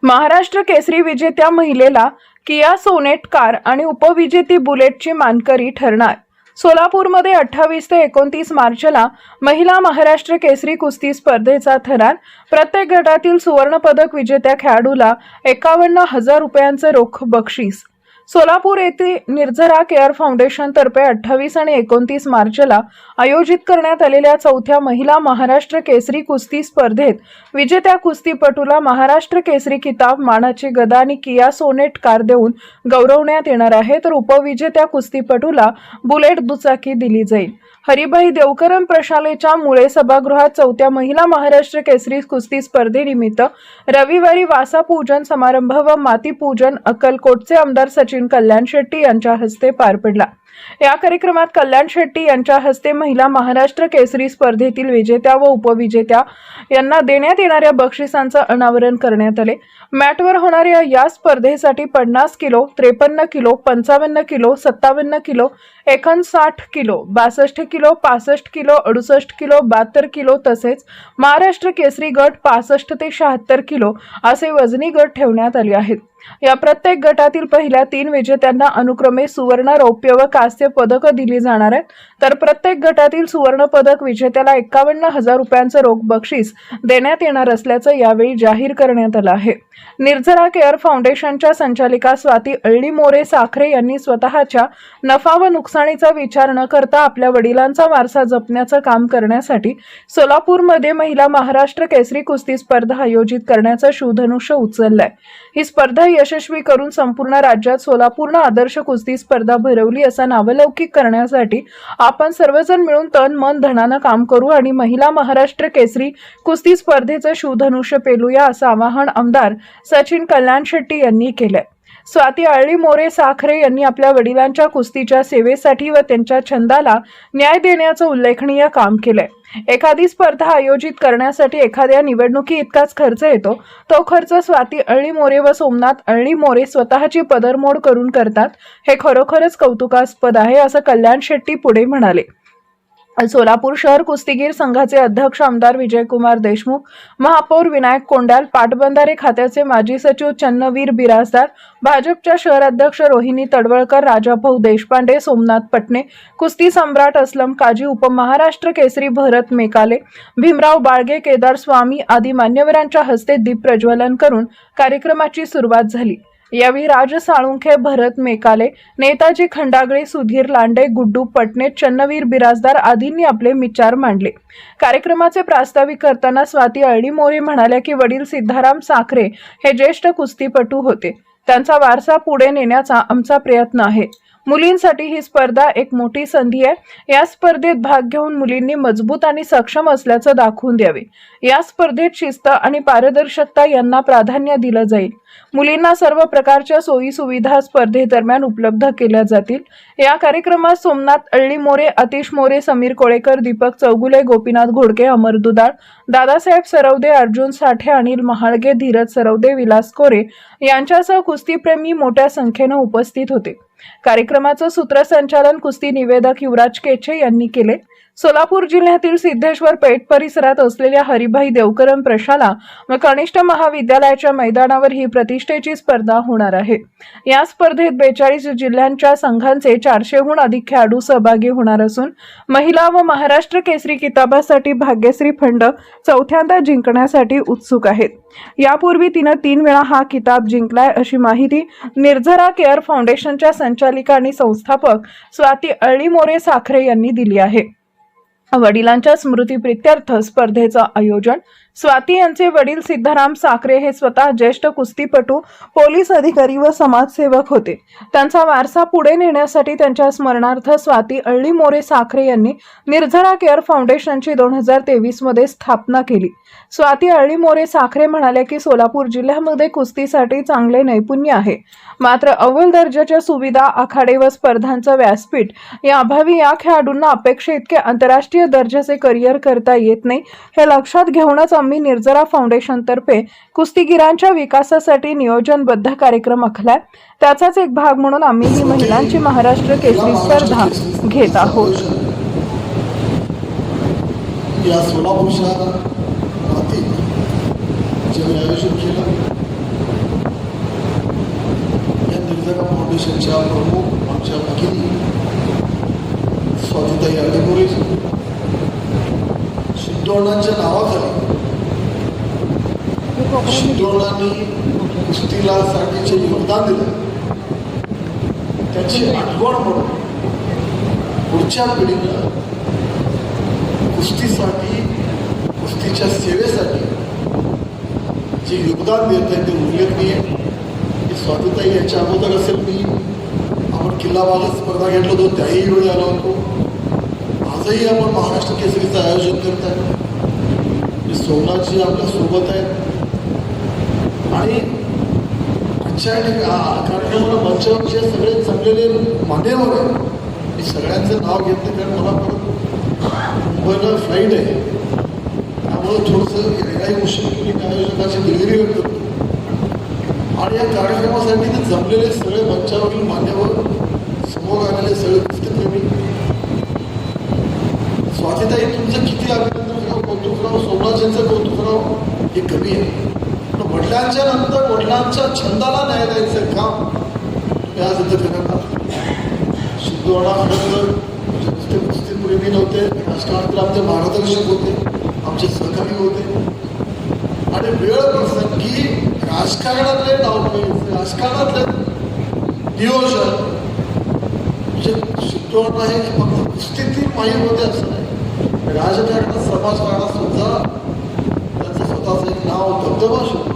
महाराष्ट्र केसरी विजेत्या महिलेला KIA Sonet car आणि उपविजेती बुलेटची मानकरी ठरणार। सोलापूरमध्ये 28 ते 29 मार्चला महिला महाराष्ट्र केसरी कुस्ती स्पर्धेचा थरार। प्रत्येक गटातील सुवर्ण पदक विजेत्या खेळाडूला 51,000 रुपयांचे रोख बक्षीस। सोलापूर येथे निर्झरा केअर फाउंडेशन तर्फे 28 आणि 29 मार्चला आयोजित करण्यात आलेल्या चौथ्या महिला महाराष्ट्र केसरी कुस्ती स्पर्धेत विजेत्या कुस्तीपटूला महाराष्ट्र केसरी किताब, मानाची गदा आणि किया सोनेट कार देऊन गौरवण्यात येणार आहे, तर उपविजेत्या कुस्तीपटूला बुलेट दुचाकी दिली जाईल। हरिभाई देवकरम प्रशालेच्या मुळे सभागृहात चौथ्या महिला महाराष्ट्र केसरी कुस्ती स्पर्धेनिमित्त रविवारी वासा पूजन समारंभ व माती पूजन अक्कलकोटचे आमदार सचिन कल्याण शेट्टी यांच्या हस्ते पार पडला। या कार्यक्रमात कल्याण शेट्टी यांच्या हस्ते महिला महाराष्ट्र केसरी स्पर्धेतील विजेत्या व उपविजेत्या यांना देण्यात येणाऱ्या बक्षिसांचे अनावरण करण्यात आले। मॅटवर होणाऱ्या या स्पर्धेसाठी 50 kilo, 53 kilo, 55 kilo, 57 kilo, 59 kilo, 62 kilo, 65 kilo, 68 kilo, 72 kilo तसेच महाराष्ट्र केसरी गट 65 ते 76 किलो असे वजनी गट ठेवण्यात आले आहेत। या प्रत्येक गटातील पहिल्या 3 विजेत्यांना अनुक्रमे सुवर्ण, रौप्य व कांस्य पदक दिली जाणार आहेत, तर प्रत्येक गटातील सुवर्ण पदक विजेत्याला 51,000 रुपयांचे रोख बक्षीस देण्यात येणार असल्याचे यावेळी जाहीर करण्यात आले आहे। निर्झरा केअर फाउंडेशनच्या संचालिका स्वाती अळ्ळी मोरे साखरे यांनी स्वतःच्या नफा व नुकसानीचा विचार न करता आपल्या वडिलांचा वारसा जपण्याचे काम करण्यासाठी सोलापूरमध्ये महिला महाराष्ट्र केसरी कुस्ती स्पर्धा आयोजित करण्याचे शुभधनुष्य उचलले। ही स्पर्धा यशस्वी करून संपूर्ण राज्यात सोलापूरने आदर्श कुस्ती स्पर्धा भरवली असा नावलौकिक करण्यासाठी आपण सर्वजण मिळून तन मन धनाने काम करू आणि महिला महाराष्ट्र केसरी कुस्ती स्पर्धेचे शुभधनुष्य पेलूया असं आवाहन आमदार सचिन कल्याण शेट्टी यांनी केले। स्वाती अळ्ळी मोरे साखरे यांनी आपल्या वडिलांच्या कुस्तीच्या सेवेसाठी व त्यांच्या छंदाला न्याय देण्याचे उल्लेखनीय काम केले। एखादी स्पर्धा आयोजित करण्यासाठी एखाद्या निवडणुकी इतकाच खर्च येतो, तो खर्च स्वाती अळ्ळी मोरे व सोमनाथ अळ्ळी मोरे स्वतःची पदरमोड करून करतात, हे खरोखरच कौतुकास्पद आहे असं कल्याण शेट्टी पुढे म्हणाले। सोलापूर शहर कुस्तीगीर संघाचे अध्यक्ष आमदार विजयकुमार देशमुख, महापौर विनायक कोंडाल, पाटबंधारे खात्याचे माजी सचिव चन्नवीर बिराजदार, भाजपच्या शहर अध्यक्ष रोहिणी तडवळकर, राजाभाऊ देशपांडे, सोमनाथ पटणे, कुस्ती सम्राट असलम काजी, उपमहाराष्ट्र केसरी भरत मेकाले, भीमराव बाळगे, केदार स्वामी आदी मान्यवरांच्या हस्ते दीप प्रज्वलन करून कार्यक्रमाची सुरुवात झाली। यावेळी राज साळुंखे, भरत मेकाले, नेताजी खंडागळे, सुधीर लांडे, गुड्डू पटणे, चन्नवीर बिराजदार आदींनी आपले विचार मांडले। कार्यक्रमाचे प्रास्ताविक करताना स्वाती अळ्ळी मोरे म्हणाल्या की वडील सिद्धाराम साखरे हे ज्येष्ठ कुस्तीपटू होते, त्यांचा वारसा पुढे नेण्याचा आमचा प्रयत्न आहे। मुलींसाठी ही स्पर्धा एक मोठी संधी आहे। या स्पर्धेत भाग घेऊन मुलींनी मजबूत आणि सक्षम असल्याचे दाखवून द्यावे। या स्पर्धेत शिस्त आणि पारदर्शकता यांना प्राधान्य दिले जाईल। मुलींना सर्व प्रकारच्या सोयी सुविधा स्पर्धेदरम्यान उपलब्ध केल्या जातील। या कार्यक्रमात सोमनाथ अळ्ळी मोरे, आतिश मोरे, समीर कोळेकर, दीपक चौगुले, गोपीनाथ घोडके, अमर दुधाळ, दादासाहेब सरवदे, अर्जुन साठे, अनिल महाळगे, धीरज सरवदे, विलास कोरे यांच्यासह कुस्तीप्रेमी मोठ्या संख्येने उपस्थित होते। कार्यक्रमाचे सूत्रसंचालन कुस्ती निवेदक युवराज केचे यांनी केले। सोलापूर जिल्ह्यातील सिद्धेश्वर पेठ परिसरात असलेल्या हरिभाई देवकरम प्रशाला व कनिष्ठ महाविद्यालयाच्या मैदानावर ही प्रतिष्ठेची स्पर्धा होणार आहे। या स्पर्धेत 42 जिल्ह्यांच्या संघांचे 400हून अधिक खेळाडू सहभागी होणार असून महिला व महाराष्ट्र केसरी किताबासाठी भाग्यश्री फंड चौथ्यांदा जिंकण्यासाठी उत्सुक आहेत। यापूर्वी तिने 3 वेळा हा किताब जिंकलाय अशी माहिती निर्झरा केअर फाउंडेशनच्या संचालिका आणि संस्थापक स्वाती अळ्ळी मोरे साखरे यांनी दिली आहे। वडिलांच्या स्मृतिप्रित्यर्थ स्पर्धेचे आयोजन। स्वाती यांचे वडील सिद्धाराम साखरे हे स्वतः ज्येष्ठ कुस्तीपटू, पोलीस अधिकारी व समाजसेवक होते। त्यांचा वारसा पुढे नेण्यासाठी त्यांच्या स्मरणार्थ स्वाती अळ्ळी मोरे साखरे यांनी निर्झरा केअर फाउंडेशनची 2023 मध्ये स्थापना केली। स्वाती अळ्ळी मोरे साखरे म्हणाले की सोलापूर जिल्ह्यामध्ये कुस्तीसाठी चांगले नैपुण्य आहे, मात्र अव्वल दर्जाच्या सुविधा, आखाडे व स्पर्धांचे व्यासपीठ या अभावी या खेळाडूंना अपेक्षित इतके आंतरराष्ट्रीय दर्जाचे करिअर करता येत नाही। हे लक्षात घेऊनच आम्ही निर्झरा फाउंडेशन तर्फे कुस्तीगीरांच्या विकासासाठी नियोजनबद्ध कार्यक्रम आखलाय। त्याचाच एक भाग म्हणून आम्ही ही महिलांची महाराष्ट्र केसरी स्पर्धा घेत आहोत। या सोलापूरच्या जे आयोजन केलं फाउंडेशनच्या प्रमुख आमच्या भगिनी स्वातीताई आडेमोरे शिड्डोणांच्या नावाखाली शिड्डोणांनी कुस्तीला साठी योगदान दिलं त्याची आठवण म्हणून पुढच्या पिढीला कुस्तीसाठी कुस्तीच्या सेवेसाठी जे योगदान देत आहे ते उल्लेखनीय की स्वातीताई याच्या अगोदर असेल मी आपण किल्ला भागात स्पर्धा घेतलो होतो त्याही वेळी आलो होतो. आजही आपण महाराष्ट्र केसरीचं आयोजन करत आहे. सोमनाथजी आपल्या सोबत आहेत आणि आजच्या कार्यक्रमाला मंचावरचे सगळे जमलेले मान्यवर आहेत. मी सगळ्यांचं नाव घेतलं कारण मला परत मुंबईला फ्लाईट आहे त्यामुळं थोडंसं यायलाही उशीर केली आयोजकाची दिलगिरी व्यक्त करतो. आणि या कार्यक्रमासाठी ते जमलेले सगळे मंचावरील मान्यवर समोर आलेले सगळे कुस्तीप्रेमी स्वातीताई तुमचं किती अभिनंदन करावं कौतुक करावं सोमनाथजींचं कौतुक करावं हे कमी आहे. पण वडिलांच्या नंतर वडिलांच्या छंदाला न्याय द्यायचं काम तुम्ही आज इथं करत आहात. शिंदोडा खरं नुसते कुस्तीप्रेमी नव्हते राजकारणातील आमचे मार्गदर्शक होते आमचे सहकारी होते आणि वेळ प्रसंगी राजकारणातले डावपेच राजकारणातले नियोजन म्हणजे शिंदोडा हे फक्त कुस्तीतील माहीत होते असं नाही राजकारणात समाजकारणात सुद्धा त्यांचं स्वतःचं एक नाव दबदबा शोधतो.